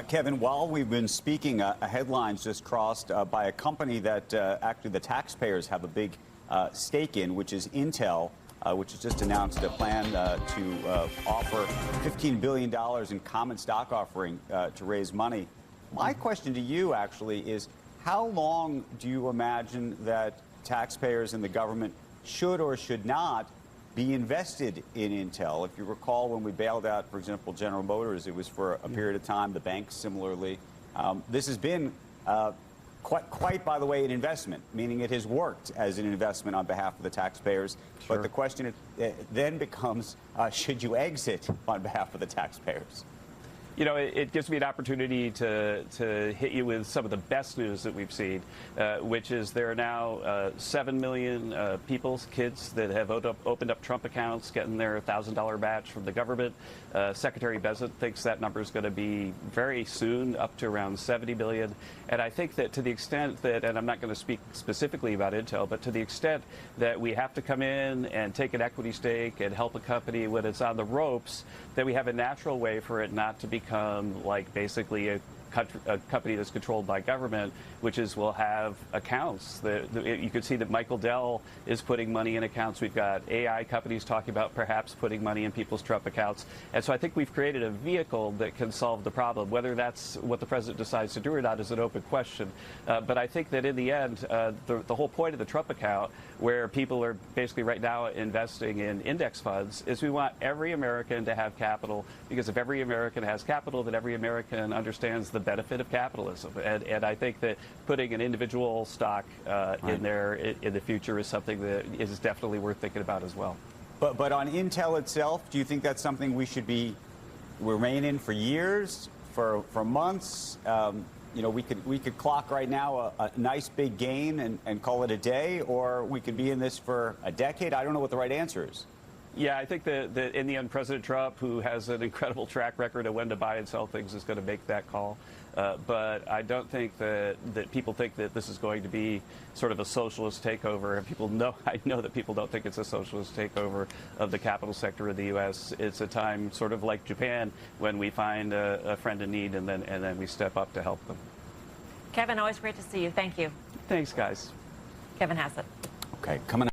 Kevin, while we've been speaking, a headline's just crossed by a company that actually the taxpayers have a big stake in, which is Intel, which has just announced a plan to offer $15 billion in common stock offering to raise money. My question to you, actually, is how long do you imagine that taxpayers and the government should or should not be invested in Intel? If you recall, when we bailed out, for example, General Motors, it was for a period of time. The banks, similarly. This has been quite, by the way, an investment, meaning it has worked as an investment on behalf of the taxpayers. Sure. But the question then becomes, should you exit on behalf of the taxpayers? You know, it gives me an opportunity to hit you with some of the best news that we've seen, which is there are now 7 million kids that have opened up Trump accounts, getting their $1,000 match from the government. Secretary Bezos thinks that number is going to be very soon up to around 70 million. And I think that to the extent that, and I'm not going to speak specifically about Intel, but to the extent that we have to come in and take an equity stake and help a company when it's on the ropes, that we have a natural way for it not to become like basically a company that's controlled by government, which is we'll have accounts. You can see that Michael Dell is putting money in accounts. We've got AI companies talking about perhaps putting money in people's Trump accounts. And so I think we've created a vehicle that can solve the problem. Whether that's what the president decides to do or not is an open question. But I think that in the end, the whole point of the Trump account, where people are basically right now investing in index funds, is we want every American to have capital, because if every American has capital, then every American understands the benefit of capitalism. And I think that putting an individual stock in there in the future is something that is definitely worth thinking about as well. But on Intel itself, do you think that's something we should remain in for years, for months? You know, we could clock right now a nice big gain and call it a day, or we could be in this for a decade. I don't know what the right answer is. Yeah, I think that in the end, President Trump, who has an incredible track record of when to buy and sell things, is going to make that call. But I don't think that people think that this is going to be sort of a socialist takeover. And I know that people don't think it's a socialist takeover of the capital sector of the U.S. It's a time sort of like Japan, when we find a friend in need and then we step up to help them. Kevin, always great to see you. Thank you. Thanks, guys. Kevin Hassett. Okay, coming up.